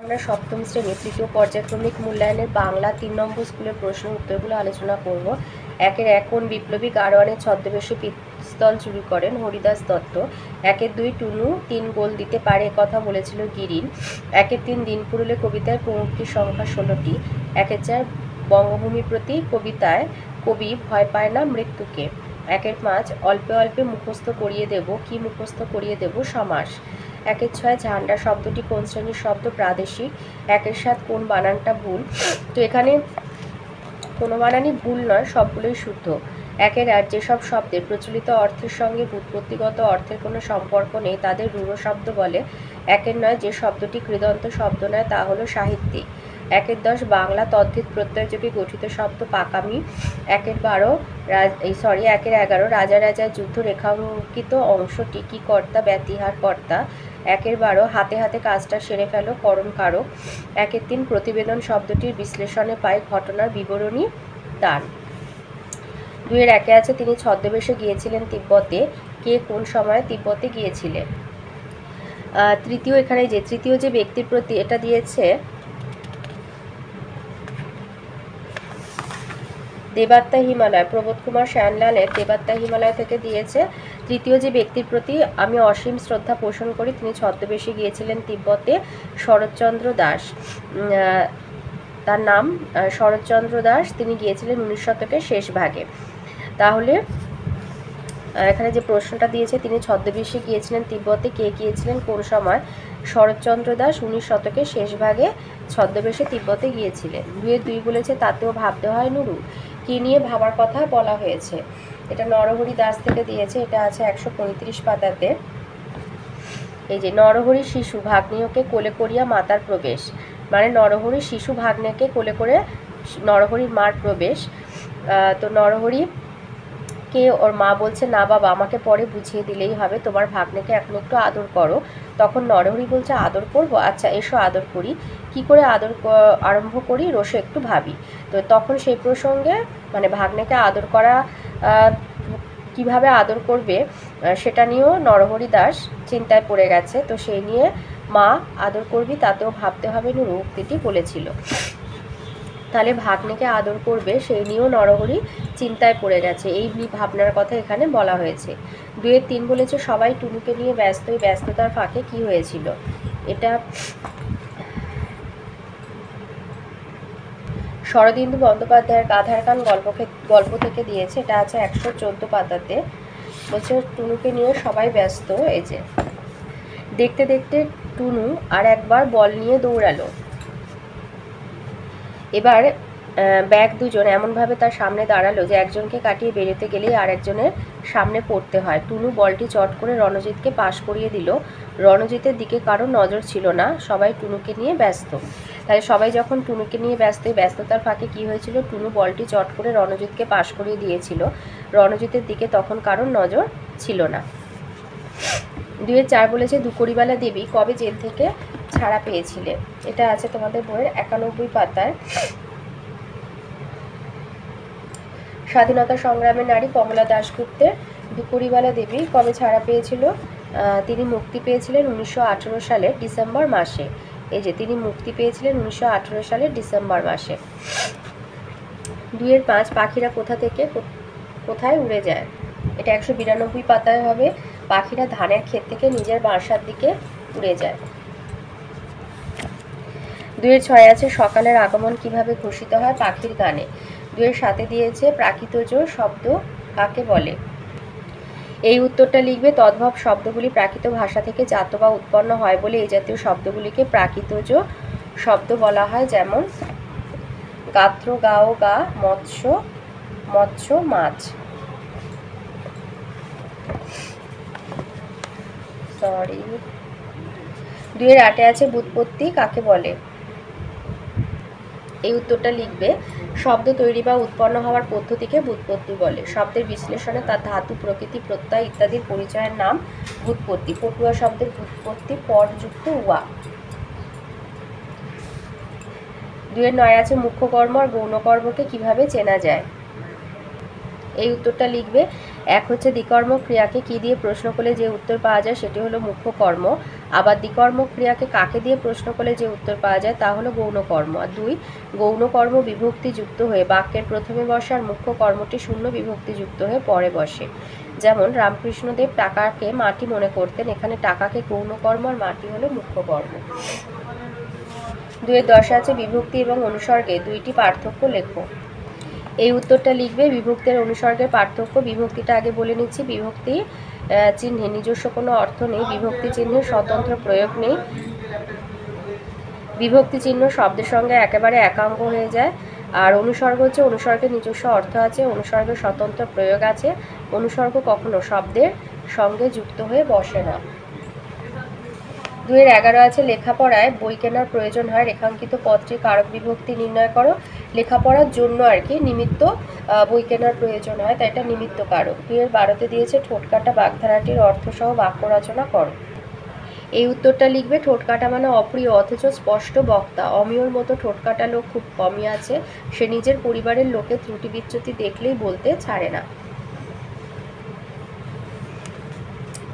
আমরা সপ্তম শ্রেণীর তৃতীয় পর্যায়ক্রমিক মূল্যায়নের বাংলা 3 নম্বর স্কুলের প্রশ্ন উত্তরগুলো আলোচনা করব। 1-1 কোন বিপ্লবী গাড়োয়ানের ছদ্মবেশে পিস্তল চুরি করেন? হরিদাস দত্ত। 1-2 টুনু 3 গোল দিতে পারে কথা বলেছিল গিরিন। 1-3 দিন পুরুলে কবিতায় পঙ্ক্তির সংখ্যা 16টি। 1-4 বঙ্গভূমি প্রতি কবিতায় কবি ভয় পায় না মৃত্যুকে। 1-5 অল্পে অল্পে মুখস্থ করিয়ে দেব। কি মুখস্থ করিয়ে দেব? সমাস। 1-6 ঝান্ডা শব্দটি কোন শ্রেণীর শব্দ? প্রাদেশিক। 1-7 কোন বানানটা ভুল? তো এখানে কোনো বানানই ভুল নয়, সবগুলোই শুদ্ধ। 1-8 যেসব শব্দের প্রচলিত অর্থের সঙ্গে ব্যুৎপত্তিগত অর্থের কোনো সম্পর্ক নেই তাদের রূঢ় শব্দ বলে। 1-9 যে শব্দটি কৃদন্ত শব্দ নয় তা হলো সাহিত্যিক। 1-10 বাংলা তদ্ধিত প্রত্যয়যোগে গঠিত শব্দ পাকামি। 1-11 রাজা রাজার যুদ্ধ রেখাঙ্কিত অংশটি কি কর্তা? ব্যতিহার কর্তা। 1-12 হাতে হাতে কাজটা সেরে ফেলো করণ কারক। 1-3 প্রতিবেদন শব্দটির বিশ্লেষণে পাই ঘটনার বিবরণী দান। 2-1 আছে তিনি ছদ্মবেশে গিয়েছিলেন তিব্বতে। কে কোন সময়ে তিব্বতে গিয়েছিলেন? তৃতীয় যে ব্যক্তির প্রতি এটা দিয়েছে দেবাত্মা হিমালয়, প্রবোধ কুমার শ্যানলালের দেবাত্মা হিমালয় থেকে দিয়েছে। তৃতীয় যে ব্যক্তির প্রতি আমি অসীম শ্রদ্ধা পোষণ করি তিনি ছদ্মবেশে গিয়েছিলেন তিব্বতে, শরৎচন্দ্র দাস। তার নাম শরৎচন্দ্র দাস, তিনি গিয়েছিলেন 19 শতকের শেষ ভাগে। তাহলে এখানে যে প্রশ্নটা দিয়েছে তিনি ছদ্মবেশে গিয়েছিলেন তিব্বতে, কে গিয়েছিলেন কোন সময়? শরৎচন্দ্র দাস 19 শতকের শেষ ভাগে ছদ্মবেশে তিব্বতে গিয়েছিলেন। 2-2 বলেছে তাতেও ভাবতে হয় নুরু। কি নিয়ে ভাবার কথা বলা হয়েছে? এটা নরহরি দাস থেকে দিয়েছে, এটা আছে 135 পাতাতে। এই যে নরহরি শিশু ভাগ্নেয়কে কোলে করিয়া মাতার প্রবেশ, মানে নরহরি শিশু ভাগ্নেকে কোলে করে নরহরির মার প্রবেশ। তো নরহরি কে ওর মা বলছে না বাবা আমাকে পরে বুঝিয়ে দিলেই হবে, তোমার ভাগ্নেকে এখন একটু আদর করো। তখন নরহরি বলছে আদর করব, আচ্ছা এসো আদর করি। কি করে আদর আরম্ভ করি রসে একটু ভাবি। তো তখন সেই প্রসঙ্গে মানে ভাগ্নেকে আদর করা কিভাবে আদর করবে সেটা নিয়েও নরহরি দাস চিন্তায় পড়ে গেছে। তো সেই নিয়ে মা আদর করবি তাতেও ভাবতে হবে নুরু উক্তিটি বলেছিল। তাহলে ভাগ্নেকে আদর করবে সেই নিয়েও নরহরি চিন্তায় পড়ে গেছে, এই ভাবনার কথা এখানে বলা হয়েছে। 2-3 বলেছে সবাই টুনুকে নিয়ে ব্যস্ত, এই ব্যস্ততার ফাঁকে কি হয়েছিল? এটা শরদিন্দু বন্দ্যোপাধ্যায়ের গাধার কান গল্প থেকে দিয়েছে, এটা আছে 114 পাতাতে। বলছে টুনুকে নিয়ে সবাই ব্যস্ত। এই যে দেখতে দেখতে টুনু আর একবার বল নিয়ে দৌড়ালো। এবার ব্যাগ দুজন এমনভাবে তার সামনে দাঁড়ালো যে একজনকে কাটিয়ে বেরোতে গেলেই আর একজনের সামনে পড়তে হয়। টুনু বলটি চট করে রণজিৎকে পাশ করিয়ে দিল। রণজিতের দিকে কারো নজর ছিল না, সবাই টুনুকে নিয়ে ব্যস্ত। তাই সবাই যখন টুনুকে নিয়ে ব্যস্ত, ব্যস্ততার ফাঁকে কি হয়েছিল? টুনু বলটি চট করে রণজিৎকে পাশ করিয়ে দিয়েছিল। রণজিতের দিকে তখন কারোর নজর ছিল না। 2-4 বলেছে দুকড়িবালা দেবী কবে জেল থেকে ছাড়া পেয়েছিলেন? এটা আছে তোমাদের বইয়ের 91 পাতায়। স্বাধীনতা সংগ্রামের নারী কমলা দাশগুপ্তের দুকড়িবালা দেবী কবে ছাড়া পেয়েছিল? তিনি মুক্তি পেয়েছিলেন 1918 সালের ডিসেম্বর মাসে। এই যে তিনি মুক্তি পেয়েছিলেন 1918 সালের ডিসেম্বর মাসে। 2-5 পাখিরা কোথা থেকে কোথায় উড়ে যায়? এটা 192 পাতায় হবে। পাখিরা ধানের ক্ষেত থেকে নিজের বাসার দিকে উড়ে যায়। 2-6 আছে সকালের আগমন কিভাবে ঘোষিত হয়? পাখির গানে। 2-7 দিয়েছে প্রাকৃতজ শব্দ কাকে বলে? এই উত্তরটা লিখবে। তদ্ভব শব্দগুলি প্রাকৃত ভাষা থেকে জাত বা উৎপন্ন হয় বলে এই জাতীয় শব্দগুলিকে প্রাকৃতজ শব্দ বলা হয়। যেমন গাত্র গাও গা, মৎস্য মৎস্য মাছ। 2-8 আছে ব্যুৎপত্তি কাকে বলে? এই উত্তরটা লিখবে। শব্দ তৈরি বা উৎপন্ন হওয়ার পদ্ধতিকে ব্যুৎপত্তি বলে। শব্দের বিশ্লেষণে তার ধাতু প্রকৃতি প্রত্যয় ইত্যাদির পরিচয়ের নাম ব্যুৎপত্তি। পটুয়া শব্দের ব্যুৎপত্তি পরযুক্ত উয়া। 2-9 আছে মুখ্য কর্ম আর গৌণ কর্মকে কিভাবে চেনা যায়? এই উত্তরটা লিখবে। 1 হচ্ছে দ্বিকর্মক ক্রিয়াকে কি দিয়ে প্রশ্ন করলে যে উত্তর পাওয়া যায় সেটি হলো মুখ্য কর্ম, আবাদিকর্ম ক্রিয়াকে কাকে দিয়ে প্রশ্ন করলে যে উত্তর পাওয়া যায় তা হলো গৌণ কর্ম। আর 2, গৌণ কর্ম বিভক্তি যুক্ত হয়ে বাক্যের প্রথমে বসে আর মুখ্য কর্মটি শূন্য বিভক্তি যুক্ত হয়ে পরে বসে। যেমন রামকৃষ্ণদেব টাকাকে মাটি মনে করতেন, এখানে টাকাকে গৌণ কর্ম আর মাটি হলো মুখ্য কর্ম। 2-10 আছে বিভক্তি এবং অনুসর্গে দুইটি পার্থক্য লেখো। এই উত্তরটা লিখবে বিভক্তি আর অনুসর্গের পার্থক্য। বিভক্তিটা আগে বলে নিচ্ছি। বিভক্তি চিহ্নে নিজস্ব কোনো অর্থ নেই, বিভক্তি চিহ্নের স্বতন্ত্র প্রয়োগ নেই, বিভক্তি চিহ্ন শব্দের সঙ্গে একেবারে একাঙ্গ হয়ে যায়। আর অনুসর্গ হচ্ছে অনুসর্গের নিজস্ব অর্থ আছে, অনুসর্গের স্বতন্ত্র প্রয়োগ আছে, অনুসর্গ কখনো শব্দের সঙ্গে যুক্ত হয়ে বসে না। 2-11 আছে লেখাপড়ায় বই কেনার প্রয়োজন হয়, রেখাঙ্কিত পদটির কারক বিভক্তি নির্ণয় করো। লেখাপড়ার জন্য আর কি নিমিত্ত বই কেনার প্রয়োজন হয়, তাই এটা নিমিত্ত কারক। 2-12 দিয়েছে ঠোঁটকাটা বাগধারাটির অর্থসহ বাক্য রচনা করো। এই উত্তরটা লিখবে ঠোঁটকাটা মানে অপ্রিয় অথচ স্পষ্ট বক্তা। অমিয়র মতো ঠোঁটকাটা লোক খুব কমই আছে, সে নিজের পরিবারের লোকের ত্রুটি বিচ্যুতি দেখলেই বলতে ছাড়ে না।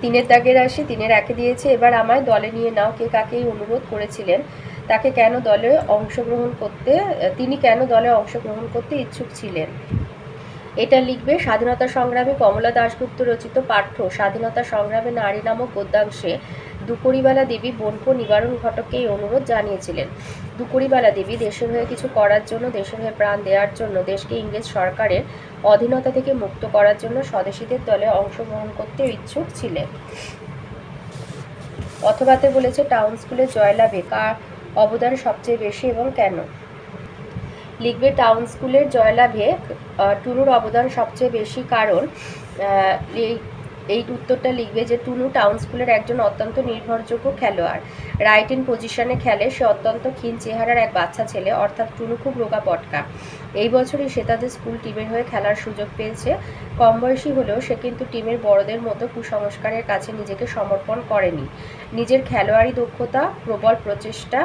3-এর দাগের আসি। 3-1 দিয়েছে এবার আমায় দলে নিয়ে নাও। কে কাকে অনুরোধ করেছিলেন, তাকে কেন দলে অংশগ্রহণ করতে তিনি কেন দলে অংশগ্রহণ করতে ইচ্ছুক ছিলেন। এটা লিখবে স্বাধীনতা সংগ্রামী কমলা দাশগুপ্ত রচিত পাঠ্য স্বাধীনতা সংগ্রামে নারী নামক গদ্যাংশে দুকড়িবালা দেবী বনপো নিবারণ ঘটককে এই অনুরোধ জানিয়েছিলেন। দুকড়িবালা দেবী দেশের হয়ে কিছু করার জন্য, দেশের হয়ে প্রাণ দেওয়ার জন্য, দেশকে ইংরেজ সরকারের অধীনতা থেকে মুক্ত করার জন্য স্বদেশীদের দলে অংশগ্রহণ করতে ইচ্ছুক ছিলেন। অথবাতে বলেছে টাউন স্কুলের জয়লাভে কার অবদান সবচেয়ে বেশি এবং কেন। লিখবে টাউন স্কুলের জয়লাভে টুনুর অবদান সবচেয়ে বেশি, কারণ এই উত্তরটা লিখবে যে টুনু টাউন স্কুলের একজন অত্যন্ত নির্ভরযোগ্য খেলোয়াড়। রাইট ইন পজিশনে খেলে, সে অত্যন্ত ক্ষীণ চেহারার এক বাচ্চা ছেলে, অর্থাৎ টুনু খুব রোগা পটকা। এই বছরই সে তাদের স্কুল টিমের হয়ে খেলার সুযোগ পেয়েছে। কম বয়সী হলেও সে কিন্তু টিমের বড়দের মতো কুসংস্কারের কাছে নিজেকে সমর্পণ করেনি। নিজের খেলোয়াড়ি দক্ষতা, প্রবল প্রচেষ্টা,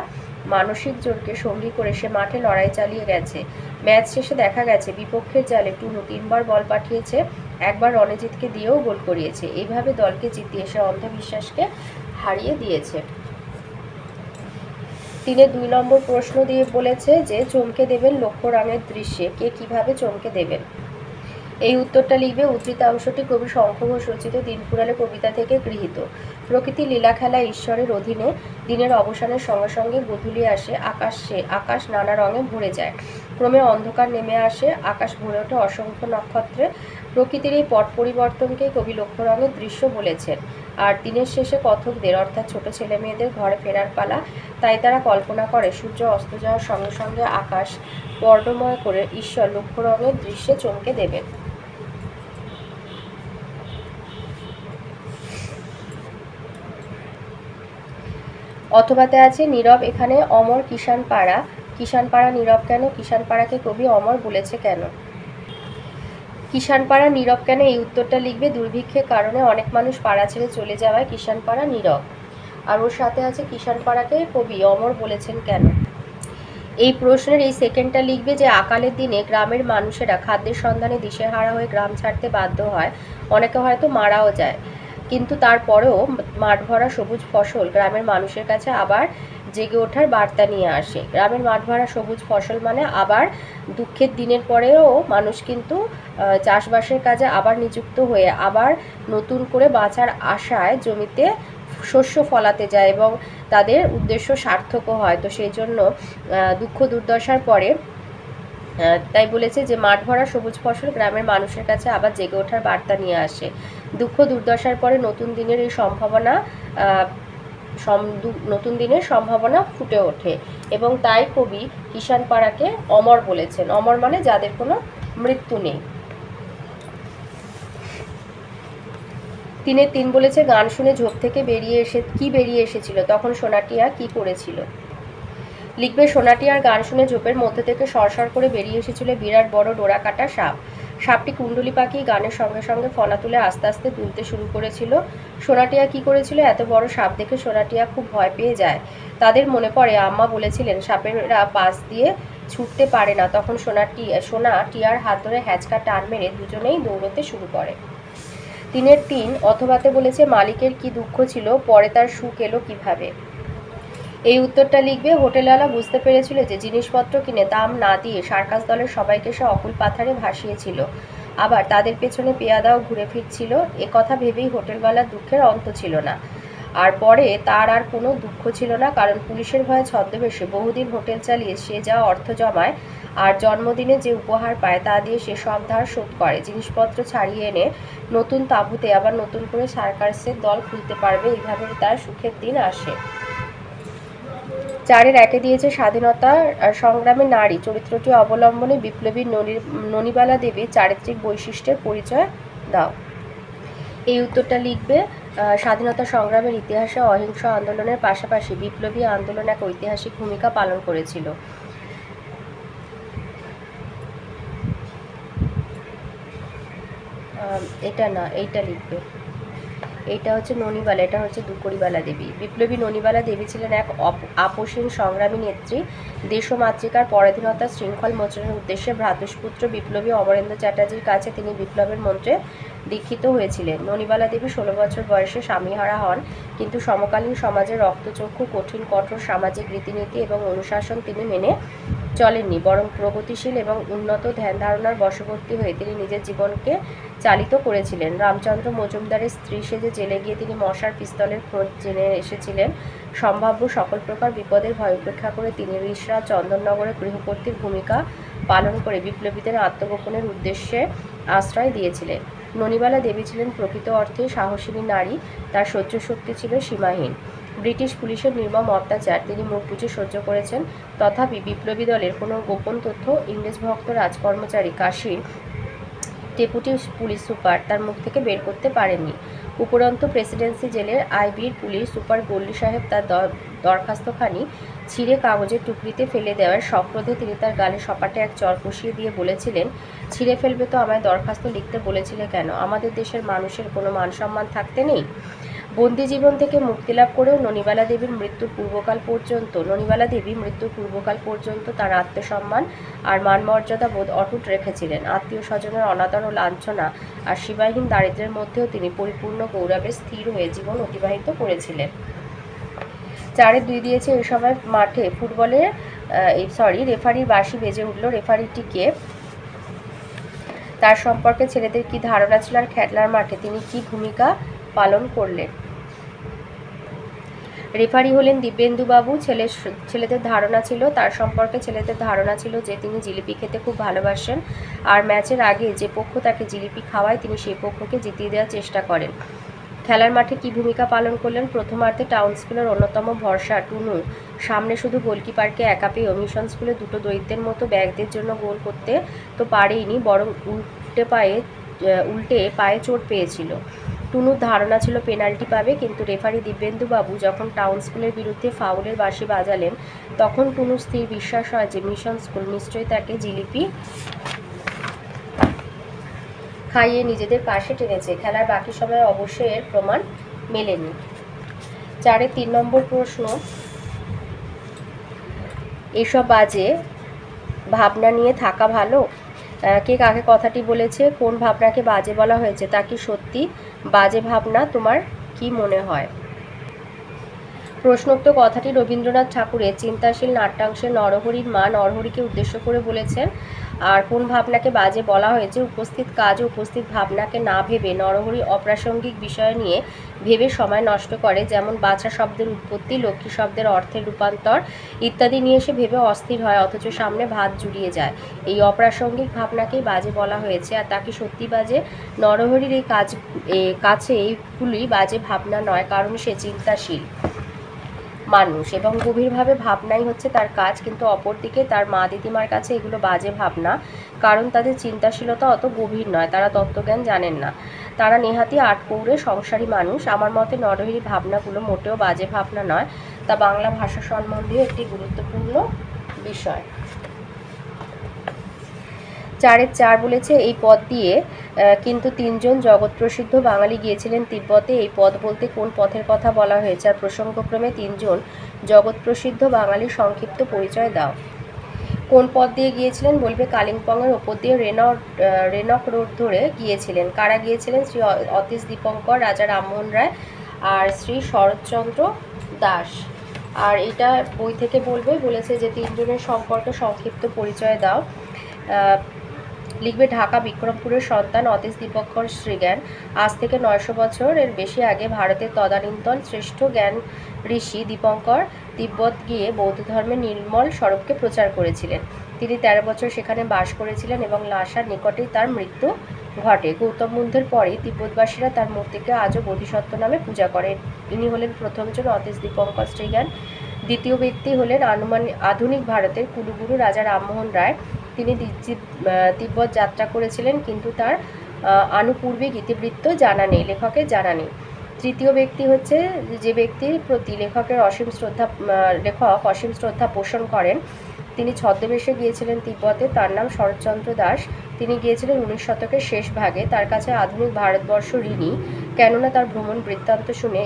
মানসিক জোরকে সঙ্গী করে সে মাঠে লড়াই চালিয়ে গেছে। ম্যাচ শেষে দেখা গেছে বিপক্ষের জালে টুনু 3বার বল পাঠিয়েছে, একবার রণজিৎকে দিয়েও গোল করিয়েছে। এইভাবে দলকে জিতিয়ে সে অন্ধবিশ্বাসকে হারিয়ে দিয়েছে। 3-এর 2 নম্বর প্রশ্ন দিয়ে বলেছে যে চমকে দেবেন লক্ষ্য রঙের দৃশ্যে, কে কিভাবে চমকে দেবেন। এই উত্তরটা লিখবে উদ্ধৃতাংশটি কবি শঙ্খ ঘোষ রচিত দিনফুরালে কবিতা থেকে গৃহীত। প্রকৃতি লীলা খেলা ঈশ্বরের অধীনে, দিনের অবসানের সঙ্গে সঙ্গে গোধূলি আসে, আকাশ নানা রঙে ভরে যায়, ক্রমে অন্ধকার নেমে আসে, আকাশ ভরে ওঠে অসংখ্য নক্ষত্রে। প্রকৃতির এই পট পরিবর্তনকেই কবি লক্ষ্য রঙের দৃশ্য বলেছেন। আর দিনের শেষে কথকদের অর্থাৎ ছোট ছেলে মেয়েদের ঘরে ফেরার পালা, তাই তারা কল্পনা করে সূর্য অস্ত যাওয়ার সঙ্গে সঙ্গে আকাশ বর্ণময় করে ঈশ্বর লক্ষ্য রঙের দৃশ্যে চমকে দেবেন। অথবাতে আছে নীরব এখানে অমর কিষানপাড়া, কিষানপাড়া নীরব কেন, কিষানপাড়াকে কবি অমর বলেছে কেন। কিষানপাড়া নীরব কেন, এই উত্তরটা লিখবে দুর্ভিক্ষের কারণে অনেক মানুষ পাড়া ছেড়ে চলে যাওয়ায় কিষানপাড়া নীরব। আর ওর সাথে আছে কিষানপাড়াকে কবি অমর বলেছেন কেন। এই প্রশ্নের এই সেকেন্ডটা লিখবে যে আকালের দিনে গ্রামের মানুষেরা খাদ্যের সন্ধানে দিশেহারা হয়ে গ্রাম ছাড়তে বাধ্য হয়, অনেকে হয়তো মারাও যায়, কিন্তু তারপরেও মাঠ ভরা সবুজ ফসল গ্রামের মানুষের কাছে আবার জেগে ওঠার বার্তা নিয়ে আসে। গ্রামের মাঠ ভরা সবুজ ফসল মানে আবার দুঃখের দিনের পরেও মানুষ কিন্তু চাষবাসের কাজে আবার নিযুক্ত হয়ে আবার নতুন করে বাঁচার আশায় জমিতে শস্য ফলাতে যায় এবং তাদের উদ্দেশ্য সার্থকও হয়। তো সেই জন্য দুঃখ দুর্দশার পরে তাই বলেছে যে মাঠ ভরা সবুজ ফসল গ্রামের মানুষের কাছে আবার জেগে ওঠার বার্তা নিয়ে আসে। দুঃখ দুর্দশার পরে নতুন দিনের এই নতুন দিনের সম্ভাবনা ফুটে ওঠে এবং তাই কবি কিষানপাড়াকে অমর বলেছেন। অমর মানে যাদের কোনো মৃত্যু নেই। 3-এর 3 বলেছে গান শুনে ঝোপ থেকে বেরিয়ে এসেছিল, তখন সোনাটিয়া কি করেছিল। লিখবে সোনাটিয়ার গান শুনে ঝোপের মধ্যে থেকে সরসর করে বেরিয়ে এসেছিল বিরাট বড় ডোরা কাটা সাপ। সাপটি কুণ্ডলি পাকিয়ে গানের সঙ্গে সঙ্গে ফনা তুলে আস্তে আস্তে দুলতে শুরু করেছিল। সোনাটিয়া কি করেছিল, এত বড় সাপ দেখে সোনাটিয়া খুব ভয় পেয়ে যায়। তাদের মনে পড়ে আম্মা বলেছিলেন সাপেরা পাশ দিয়ে ছুটতে পারে না। তখন সোনা টিয়ার হাত ধরে হ্যাঁচকা টান মেরে দুজনেই দৌড়তে শুরু করে। 3-3 অথবাতে বলেছে মালিকের কি দুঃখ ছিল, পরে তার সুখ এলো কিভাবে। এই উত্তরটা লিখবে। হোটেলওয়ালা বুঝতে পেরেছিল যে জিনিসপত্র কিনে দাম না দিয়ে সার্কাস দলের সবাইকে সে অকুল পাথারে ভাসিয়েছিল, আবার তাদের পেছনে পেয়াদাও ঘুরে ফিরছিল। কথা ভেবেই হোটেলওয়ালার দুঃখের অন্ত ছিল না। আর পরে তার আর কোনো দুঃখ ছিল না, কারণ পুলিশের ভয়ে ছদ্মবেশে বহুদিন হোটেল চালিয়ে সে যা অর্থ জমায় আর জন্মদিনে যে উপহার পায় তা দিয়ে সে সব ধার শোধ করে। জিনিসপত্র ছাড়িয়ে এনে নতুন তাঁবুতে আবার নতুন করে সার্কাসের দল খুলতে পারবে। এইভাবে তার সুখের দিন আসে। 4-1 দিয়েছে স্বাধীনতা সংগ্রামে নারী চরিত্রটি অবলম্বনে বিপ্লবী ননিবালা দেবীর চারিত্রিক বৈশিষ্ট্যের পরিচয় দাও। এই উত্তরটা লিখবে। স্বাধীনতা সংগ্রামের ইতিহাসে অহিংস আন্দোলনের পাশাপাশি বিপ্লবী আন্দোলন এক ঐতিহাসিক ভূমিকা পালন করেছিল। এটা না, এইটা লিখবে। এইটা হচ্ছে ননিবালা, এটা হচ্ছে দুকড়িবালা দেবী। বিপ্লবী ননিবালা দেবী ছিলেন এক আপসীন সংগ্রামী নেত্রী। দেশ ও মাতৃকার পরাধীনতার শৃঙ্খল মোচনের উদ্দেশ্যে ভ্রাতুষ্পুত্র বিপ্লবী অমরেন্দ্র চ্যাটার্জির কাছে তিনি বিপ্লবের মন্ত্রে দীক্ষিত হয়েছিলেন। ননিবালা দেবী 16 বছর বয়সে স্বামীহারা হন, কিন্তু সমকালীন সমাজের রক্তচক্ষু কঠিন কঠোর সামাজিক রীতিনীতি এবং অনুশাসন তিনি মেনে চলেননি, বরং প্রগতিশীল এবং উন্নত ধ্যান ধারণার বশবর্তী হয়ে তিনি নিজের জীবনকে চালিত করেছিলেন। রামচন্দ্র মজুমদারের স্ত্রী সেজে জেলে গিয়ে তিনি মশার পিস্তলের খোঁজ জেনে এসেছিলেন। সম্ভাব্য সকল প্রকার বিপদের ভয় উপেক্ষা করে তিনি রিষড়া চন্দননগরে গৃহকর্ত্রীর ভূমিকা পালন করে বিপ্লবীদের আত্মগোপনের উদ্দেশ্যে আশ্রয় দিয়েছিলেন। ননিবালা দেবী ছিলেন প্রকৃত অর্থে সাহসিনী নারী। তার সহ্য শক্তি ছিল সীমাহীন। ব্রিটিশ পুলিশের নির্মম অত্যাচার তিনি মুখ বুজে সহ্য করেছেন। তথাপি বিপ্লবী দলের কোনো গোপন তথ্য ইংরেজ ভক্ত রাজকর্মচারী কাশীর ডেপুটি পুলিশ সুপার তার মুখ থেকে বের করতে পারেননি। উপরন্তু প্রেসিডেন্সি জেলের আইবির পুলিশ সুপার গল্লি সাহেব তার দরখাস্তখানি ছিঁড়ে কাগজের টুকরিতে ফেলে দেওয়ার সক্রোধে তিনি তার গালে সপাটে এক চর কষিয়ে দিয়ে বলেছিলেন, ছিঁড়ে ফেলবে তো আমায় দরখাস্ত লিখতে বলেছিলে কেন? আমাদের দেশের মানুষের কোনো মান সম্মান থাকতে নেই? বন্দি জীবন থেকে মুক্তিলাভ করেও ননিবালা দেবী মৃত্যুর পূর্বকাল পর্যন্ত তার আত্মসম্মান আর মান মর্যাদা বোধ অটুট রেখেছিলেন। আত্মীয় স্বজনের অনাদর ও লাঞ্ছনা আর সীমাহীন দারিদ্র্যের মধ্যেও তিনি পরিপূর্ণ গৌরবে স্থির হয়ে জীবন অতিবাহিত করেছিলেন। 4-2 দিয়েছে। এই সময় মাঠে রেফারির বাঁশি বেজে উঠল। রেফারিটিকে তার সম্পর্কে ছেলেদের কি ধারণা ছিল আর খেলার মাঠে তিনি কি ভূমিকা পালন করলেন? রেফারি হলেন দিব্যেন্দুবাবু। ছেলেদের ধারণা ছিল তার সম্পর্কে যে তিনি জিলিপি খেতে খুব ভালোবাসেন আর ম্যাচের আগে যে পক্ষ তাকে জিলিপি খাওয়ায় তিনি সেই পক্ষকে জিতিয়ে দেওয়ার চেষ্টা করেন। খেলার মাঠে কি ভূমিকা পালন করলেন? প্রথমার্ধে টাউন স্কুলের অন্যতম ভরসা টুনু সামনে শুধু গোলকিপারকে একা পেয়ে মিশন স্কুলে দুটো দৈত্যের মতো ব্যাগদের জন্য গোল করতে তো পারেইনি, বরং উল্টে পায়ে চোট পেয়েছিল। টুনুর ধারণা ছিল পেনাল্টি পাবে, কিন্তু রেফারি দিব্যেন্দুবাবু যখন টাউন স্কুলের বিরুদ্ধে ফাউলের বাঁশি বাজালেন তখন টুনুর স্থির বিশ্বাস হয় যে মিশন স্কুল নিশ্চয়ই তাকে জিলিপি খাইয়ে নিজেদের পাশে টেনেছে। খেলার বাকি সময় অবশ্যই এর প্রমাণ মেলেনি। 4-3 নম্বর প্রশ্ন, এসব বাজে ভাবনা নিয়ে থাকা ভালো? কে কাকে কথাটি বলেছে? কোন ভাবনাকে বাজে বলা হয়েছে? তা কি সত্যি বাজে ভাবনা? তোমার কি মনে হয়? প্রশ্নোক্ত কথাটি রবীন্দ্রনাথ ঠাকুরের চিন্তাশীল নাট্যাংশের নরহরির মা নরহরিকে উদ্দেশ্য করে বলেছেন। আর কোন ভাবনাকে বাজে বলা হয়েছে? উপস্থিত কাজ ও উপস্থিত ভাবনাকে না ভেবে নরহরি অপ্রাসঙ্গিক বিষয় নিয়ে ভেবে সময় নষ্ট করে, যেমন বাছা শব্দের উৎপত্তি, লক্ষ্মী শব্দের অর্থের রূপান্তর ইত্যাদি নিয়ে সে ভেবে অস্থির হয়, অথচ সামনে ভাত জুড়িয়ে যায়। এই অপ্রাসঙ্গিক ভাবনাকেই বাজে বলা হয়েছে। আর তা কি সত্যি বাজে? নরহরির এই কাছে এইগুলি বাজে ভাবনা নয়, কারণ সে চিন্তাশীল মানুষ এবং গভীরভাবে ভাবনাই হচ্ছে তার কাজ। কিন্তু অপরদিকে তার মা দিদিমার কাছে এগুলো বাজে ভাবনা, কারণ তাদের চিন্তাশীলতা অত গভীর নয়, তারা তত্ত্বজ্ঞান জানেন না, তারা নেহাতি আটপৌরে সংসারী মানুষ। আমার মতে নরহরির ভাবনাগুলো মোটেও বাজে ভাবনা নয়, তা বাংলা ভাষা সম্বন্ধীয় একটি গুরুত্বপূর্ণ বিষয়। 4-4 বলেছে এই পথ দিয়ে কিন্তু 3 জন জগৎপ্রসিদ্ধ বাঙালি গিয়েছিলেন তিব্বতে। এই পথ বলতে কোন পথের কথা বলা হয়েছে? আর প্রসঙ্গক্রমে 3 জন জগৎপ্রসিদ্ধ বাঙালির সংক্ষিপ্ত পরিচয় দাও। কোন পথ দিয়ে গিয়েছিলেন? বলবে কালিম্পংয়ের ওপর দিয়ে রেনক রোড ধরে গিয়েছিলেন। কারা গিয়েছিলেন? শ্রী অতীশ দীপঙ্কর, রাজা রামমোহন রায় আর শ্রী শরৎচন্দ্র দাস। আর এটা বই থেকে বলেছে যে তিনজনের সম্পর্কে সংক্ষিপ্ত পরিচয় দাও। লিখবে ঢাকা বিক্রমপুরের সন্তান অতীশ দীপঙ্কর শ্রীজ্ঞান আজ থেকে 900 বছরের বেশি আগে ভারতের তদানীন্তন শ্রেষ্ঠ জ্ঞান ঋষি দীপঙ্কর তিব্বত গিয়ে বৌদ্ধ ধর্মের নির্মল স্বরূপকে প্রচার করেছিলেন। তিনি 13 বছর সেখানে বাস করেছিলেন এবং লাসার নিকটেই তার মৃত্যু ঘটে। গৌতম বুদ্ধের পরেই তিব্বতবাসীরা তার মূর্তিকে আজও বোধিসত্ত্ব নামে পূজা করে। ইনি হলেন প্রথমজন অতীশ দীপঙ্কর শ্রীজ্ঞান। দ্বিতীয় ব্যক্তি হলেন আধুনিক ভারতের কুলুগুরু রাজা রামমোহন রায়। তিনি তিব্বত যাত্রা করেছিলেন, কিন্তু তার আনুপূর্বিক ইতিবৃত্ত জানা নেই, লেখকের জানা নেই। তৃতীয় ব্যক্তি হচ্ছে যে ব্যক্তির প্রতি লেখক অসীম শ্রদ্ধা পোষণ করেন। তিনি ছদ্মবেশে গিয়েছিলেন তিব্বতে, তার নাম শরৎচন্দ্র দাস। তিনি গিয়েছিলেন 19 শতকের শেষ ভাগে। তার কাছে আধুনিক ভারতবর্ষ ঋণী, কেননা তার ভ্রমণ বৃত্তান্ত শুনে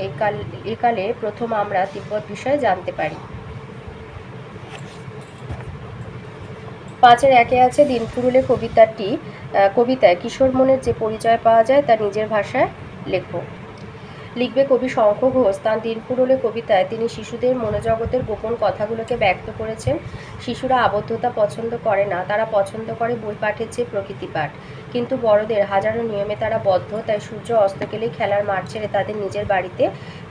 একালে প্রথম আমরা তিব্বত বিষয়ে জানতে পারি। 5-এর 1-এ আছে দিনফুরুলে কবিতায় কিশোর মনের যে পরিচয় পাওয়া যায় তা নিজের ভাষায় লেখো। লিখবে কবি শঙ্খ ঘোষ তাঁর দিনফুরুলে কবিতায় তিনি শিশুদের মনোজগতের গোপন কথাগুলোকে ব্যক্ত করেছেন। শিশুরা আবদ্ধতা পছন্দ করে না, তারা পছন্দ করে বই পাঠের চেয়ে প্রকৃতি পাঠ। কিন্তু বড়দের হাজারো নিয়মে তারা বদ্ধ, তাই সূর্য অস্ত গেলেই খেলার মাঠ ছেড়ে তাদের নিজের বাড়িতে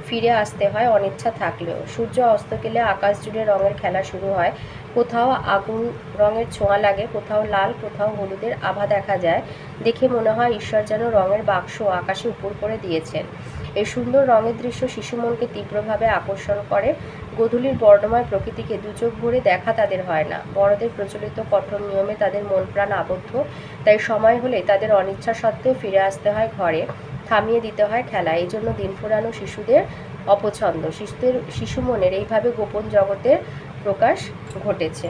ফিরে আসতে হয় অনিচ্ছা থাকলেও। সূর্য অস্ত গেলে আকাশ জুড়ে রঙের খেলা শুরু হয়। কোথাও আগুন রঙের ছোঁয়া লাগে, কোথাও লাল, কোথাও হলুদের আভা দেখা যায়। দেখে মনে হয় ঈশ্বর যেন রঙের বাক্স আকাশে উপর করে দিয়েছেন। এই সুন্দর রঙের দৃশ্য শিশু মনকে তীব্রভাবে আকর্ষণ করে। গোধূলির বর্ণময় প্রকৃতিকে দুচোখ ভরে দেখা তাদের হয় না। বড়দের প্রচলিত কঠোর নিয়মে তাদের মন প্রাণ আবদ্ধ, তাই সময় হলে তাদের অনিচ্ছা সত্ত্বেও ফিরে আসতে হয় ঘরে, থামিয়ে দিতে হয় খেলা। এই জন্য দিন ফুরানো শিশুদের অপছন্দ। শিশু মনের এইভাবে গোপন জগতের প্রকাশ ঘটেছে।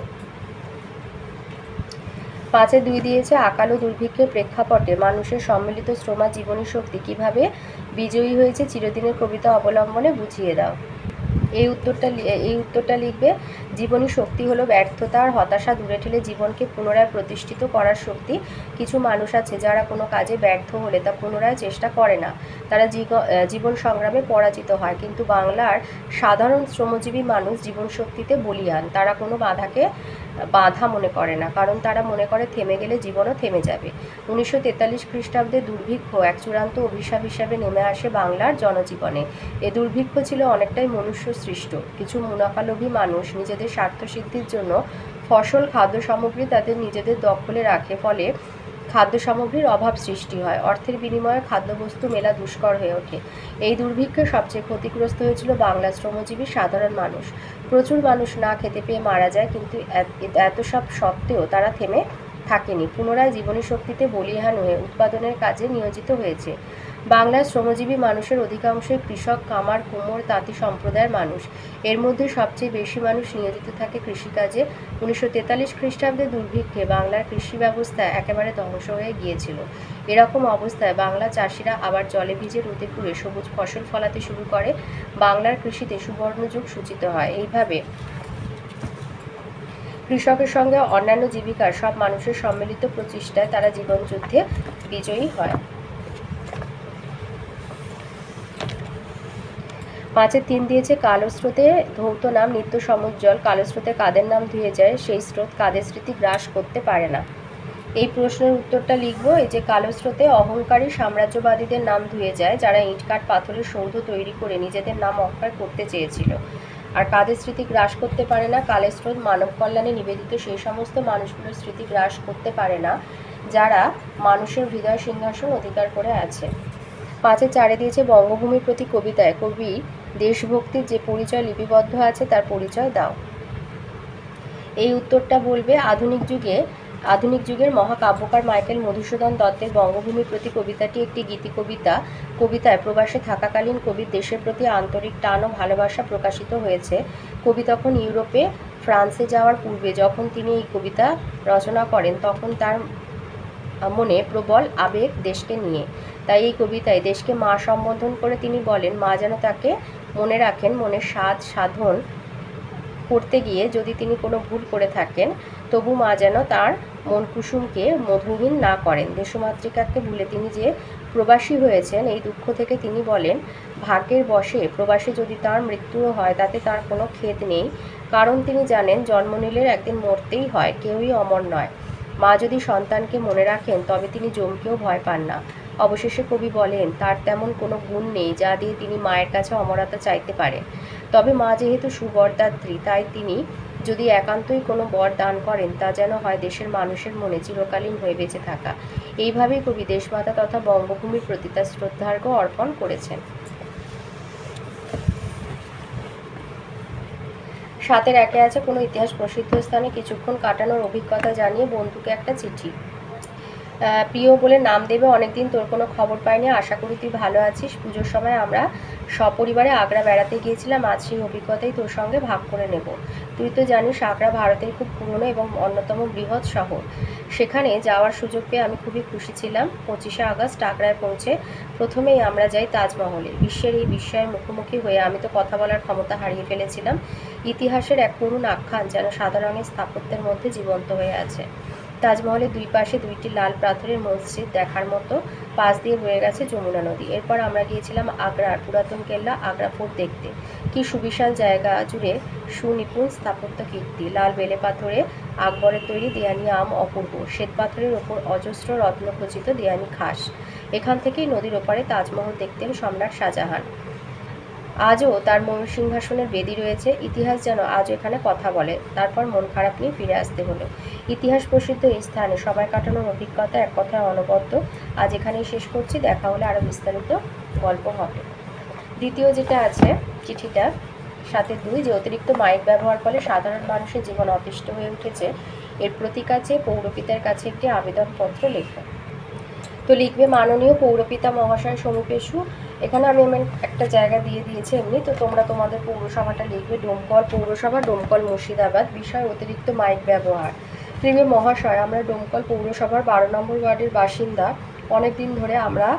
5-এ 2 দিয়েছে আকাল ও দুর্ভিক্ষের প্রেক্ষাপটে মানুষের সম্মিলিত শ্রমা জীবনী শক্তি কিভাবে বিজয়ী হয়েছে চিরদিনের কবিতা অবলম্বনে বুঝিয়ে দাও। এই উত্তরটা লিখবে জীবনী শক্তি হলো ব্যর্থতা আর হতাশা দূরে ঠেলে জীবনকে পুনরায় প্রতিষ্ঠিত করার শক্তি। কিছু মানুষ আছে যারা কোনো কাজে ব্যর্থ হলে তা পুনরায় চেষ্টা করে না, তারা জীবন সংগ্রামে পরাজিত হয়। কিন্তু বাংলার সাধারণ শ্রমজীবী মানুষ জীবন শক্তিতে বলীয়ান। তারা কোনো বাধাকে বাধা মনে করে না, কারণ তারা মনে করে থেমে গেলে জীবনও থেমে যাবে। 1943 খ্রিস্টাব্দে দুর্ভিক্ষ এক চূড়ান্ত অভিশাপ হিসাবে নেমে আসে বাংলার জনজীবনে। এ দুর্ভিক্ষ ছিল অনেকটাই মনুষ্য সৃষ্ট। কিছু মুনাফালোভী মানুষ নিজেদের স্বার্থসিদ্ধির জন্য ফসল, খাদ্য সামগ্রী তাদের নিজেদের দখলে রাখে, ফলে খাদ্য সামগ্রীর অভাব সৃষ্টি হয়। অর্থের বিনিময়ে খাদ্যবস্তু মেলা দুষ্কর হয়ে ওঠে। এই দুর্ভিক্ষে সবচেয়ে ক্ষতিগ্রস্ত হয়েছিল বাংলার শ্রমজীবী সাধারণ মানুষ। প্রচুর মানুষ না খেতে পেয়ে মারা যায়, কিন্তু এত সব সত্ত্বেও তারা থেমে থাকেনি। পুনরায় জীবনী শক্তিতে বলীয়ান হয়ে উৎপাদনের কাজে নিয়োজিত হয়েছে। বাংলার শ্রমজীবী মানুষের অধিকাংশই কৃষক, কামার, কুমোর, তাঁতি সম্প্রদায়ের মানুষ। এর মধ্যে সবচেয়ে বেশি মানুষ নিয়োজিত থাকে কৃষিকাজে। 1943 খ্রিস্টাব্দে দুর্ভিক্ষে বাংলার কৃষি ব্যবস্থা একেবারে ধ্বংস হয়ে গিয়েছিল। এরকম অবস্থায় বাংলা চাষিরা আবার জলে ভিজে রোদে পুড়ে সবুজ ফসল ফলাতে শুরু করে। বাংলার কৃষিতে সুবর্ণযুগ সূচিত হয়। এইভাবে কৃষকের সঙ্গে অন্যান্য জীবিকার সব মানুষের সম্মিলিত প্রচেষ্টায় তারা জীবনযুদ্ধে বিজয়ী হয়। 5-এ 3 দিয়েছে কালো স্রোতে ধৌত নাম নিত্য সমুজ্জ্বল। কালো স্রোতে কাদের নাম ধুয়ে যায়, সেই স্রোত কাদের স্মৃতি গ্রাস করতে পারে না। এই প্রশ্নের উত্তরটা লিখবো। এই যে কালো স্রোতে অহংকারী সাম্রাজ্যবাদীদের নাম ধুয়ে যায়, যারা ইটকাঠ পাথরের সৌধ তৈরি করে নিজেদের নাম অক্ষয় করতে চেয়েছিল। আর কাদের স্মৃতি গ্রাস করতে পারে না? কালের স্রোত মানব কল্যাণে নিবেদিত সেই সমস্ত মানুষগুলোর স্মৃতি গ্রাস করতে পারে না যারা মানুষের হৃদয় সিংহাসন অধিকার করে আছে। 5-এ 4 দিয়েছে বঙ্গভূমির প্রতি কবিতায় কবি দেশভক্তির যে পরিচয় লিপিবদ্ধ আছে তার পরিচয় দাও। এই উত্তরটা বলবে আধুনিক যুগের মহাকাব্যকার মাইকেল মধুসূদন দত্তের বঙ্গভূমির প্রতি কবিতাটি একটি গীতি কবিতা। কবিতায় প্রবাসে থাকাকালীন কবির দেশের প্রতি আন্তরিক টান ও ভালোবাসা প্রকাশিত হয়েছে। কবি তখন ইউরোপে, ফ্রান্সে যাওয়ার পূর্বে যখন তিনি এই কবিতা রচনা করেন, তখন তার মনে প্রবল আবেগ দেশকে নিয়ে। তাই এই কবিতায় দেশকে মা সম্বোধন করে তিনি বলেন, মা যেন তাকে মনে রাখেন, মনের সাধন করতে গিয়ে যদি তিনি কোনো ভুল করে থাকেন, তবু মা যেন তার মন কুসুমকে মধুহীন না করেন। দেশমাতৃকাকে ভুলে তিনি যে প্রবাসী হয়েছেন, এই দুঃখ থেকে তিনি বলেন, ভাগ্যের বশে প্রবাসী যদি তার মৃত্যুও হয় তাতে তার কোনো খেদ নেই, কারণ তিনি জানেন জন্ম নিলে একদিন মরতেই হয়, কেউই অমর নয়। মা যদি সন্তানকে মনে রাখেন তবে তিনি যমকেও ভয় পান না। অবশেষে কবি বলেন, তার তেমন কোনো গুণ নেই যা দিয়ে তিনি মায়ের কাছে অমরতা চাইতে পারেন। তবে মা যেহেতু সুবরদাত্রী, তাই তিনি যদি একান্তই কোনো বর দান করেন, তা যেন হয় দেশের মানুষের মনে চিরকালীন হয়ে বেঁচে থাকা। এইভাবেই কবি দেশমাতা তথা বঙ্গভূমির প্রতি তার শ্রদ্ধার্ঘ্য অর্পণ করেছেন। 7-এর 1-এ আছে, কোনো ইতিহাস প্রসিদ্ধ স্থানে কিছুক্ষণ কাটানোর অভিজ্ঞতা জানিয়ে বন্ধুকে একটা চিঠি। প্রিয় বলে নাম দেবে, অনেকদিন তোর কোনো খবর পাইনি, আশা করি তুই ভালো আছিস। পুজোর সময় আমরা সপরিবারে আগ্রা বেড়াতে গিয়েছিলাম, আজ সেই অভিজ্ঞতাই তোর সঙ্গে ভাগ করে নেব। তুই তো জানিস আগ্রা ভারতের খুব পুরনো এবং অন্যতম বৃহৎ শহর। সেখানে যাওয়ার সুযোগ পেয়ে আমি খুবই খুশি ছিলাম। 25শে আগস্ট আগ্রায় পৌঁছে প্রথমেই আমরা যাই তাজমহলে। বিশ্বের এই বিস্ময়ের মুখোমুখি হয়ে আমি তো কথা বলার ক্ষমতা হারিয়ে ফেলেছিলাম। ইতিহাসের এক করুণ আখ্যান যেন সাদা রঙের স্থাপত্যের মধ্যে জীবন্ত হয়ে আছে। তাজমহলের দুই পাশে 2টি লাল পাথরের মসজিদ দেখার মতো, পাশ দিয়ে বয়ে গেছে যমুনা নদী। এরপর আমরা গিয়েছিলাম আগ্রার পুরাতন কেল্লা আগ্রা ফোর্ট দেখতে। কি সুবিশাল জায়গা জুড়ে সুনিপুণ স্থাপত্য কীর্তি। লাল বেলে পাথরে আকবরের তৈরি দেয়ানি আম অপূর্ব, শ্বেত পাথরের ওপর অজস্র রত্নখচিত দেয়ানি খাস। এখান থেকেই নদীর ওপারে তাজমহল দেখতেন সম্রাট শাহজাহান। আজও তার সিংহাসনের বেদি রয়েছে। ইতিহাস যেন আজও এখানে কথা বলে। তারপর মন খারাপ নিয়ে ফিরে আসতে হলো। ইতিহাস প্রসিদ্ধ এই স্থানে সময় কাটানোর অভিজ্ঞতা এক কথায় অনবদ্য। আজ এখানেই শেষ করছি, দেখা হলে আরও বিস্তারিত গল্প হবে। দ্বিতীয় যেটা আছে চিঠিটা 7-2, যে অতিরিক্ত মাইক ব্যবহার ফলে সাধারণ মানুষের জীবন অতিষ্ঠ হয়ে উঠেছে, এর প্রতীক আছে পৌরপিতার কাছে একটি আবেদনপত্র লেখো। তো লিখবে, মাননীয় পৌরপিতা মহাশয় সমীপেশু। এখানে আমি একটা জায়গা দিয়ে দিয়েছি এমনি, তো তোমরা তোমাদের পৌরসভাটা লিখবে। ডোমকল পৌরসভা, ডোমকল মুর্শিদাবাদ। বিষয় অতিরিক্ত মাইক ব্যবহার। লিখবে, মহাশয় আমরা ডোমকল পৌরসভার 12 নম্বর ওয়ার্ডের বাসিন্দা। অনেক দিন ধরে আমরা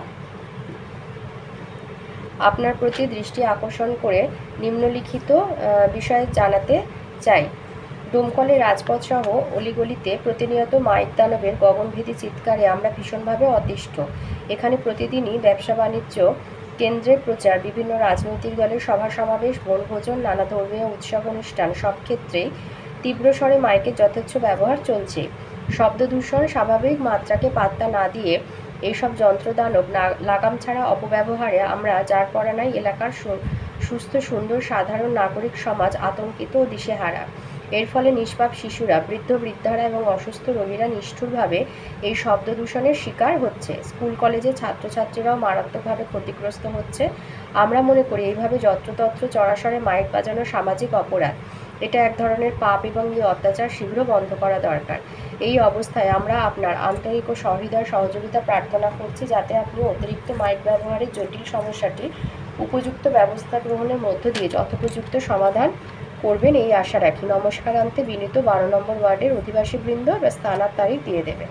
আপনার প্রতি দৃষ্টি আকর্ষণ করে নিম্নলিখিত বিষয়ে জানাতে চাই। ডোমকলের রাজপথ সহ অলিগলিতে প্রতিনিয়ত মাইক দানবের গগনভেদী চিৎকারে আমরা ভীষণভাবে অতিষ্ঠ। এখানে প্রতিদিনই ব্যবসা বাণিজ্য কেন্দ্রের প্রচার, বিভিন্ন রাজনৈতিক দলের সভা সমাবেশ, বনভোজন, নানা ধর্মীয় উৎসব অনুষ্ঠান, সব ক্ষেত্রেই তীব্র স্বরে মাইকের যথেচ্ছ ব্যবহার চলছে। শব্দ দূষণ স্বাভাবিক মাত্রাকে পাত্তা না দিয়ে এইসব যন্ত্রদানব লাগাম ছাড়া অপব্যবহারে আমরা যার পড়া নাই এলাকার সুস্থ সুন্দর সাধারণ নাগরিক সমাজ আতঙ্কিত ও দিশেহারা। এর ফলে নিষ্পাপ শিশুরা, বৃদ্ধ বৃদ্ধারা এবং অসুস্থ রোগীরা নিষ্ঠুরভাবে এই শব্দ দূষণের শিকার হচ্ছে। স্কুল কলেজে ছাত্রছাত্রীরাও মারাত্মকভাবে ক্ষতিগ্রস্ত হচ্ছে। আমরা মনে করি এইভাবে যত্রতত্র চড়াসড়ে মাইক বাজানো সামাজিক অপরাধ। এটা এক ধরনের পাপ এবং এই অত্যাচার শীঘ্র বন্ধ করা দরকার। এই অবস্থায় আমরা আপনার আন্তরিক ও সহৃদয় সহযোগিতা প্রার্থনা করছি, যাতে আপনি অতিরিক্ত মাইক ব্যবহারের জটিল সমস্যাটি উপযুক্ত ব্যবস্থা গ্রহণের মধ্য দিয়ে যথোপযুক্ত সমাধান করবেন, এই আশা রাখি। নমস্কারান্তে বিনীত 12 নম্বর ওয়ার্ডের অধিবাসীবৃন্দ। স্থান আর তারিখ দিয়ে দেবে।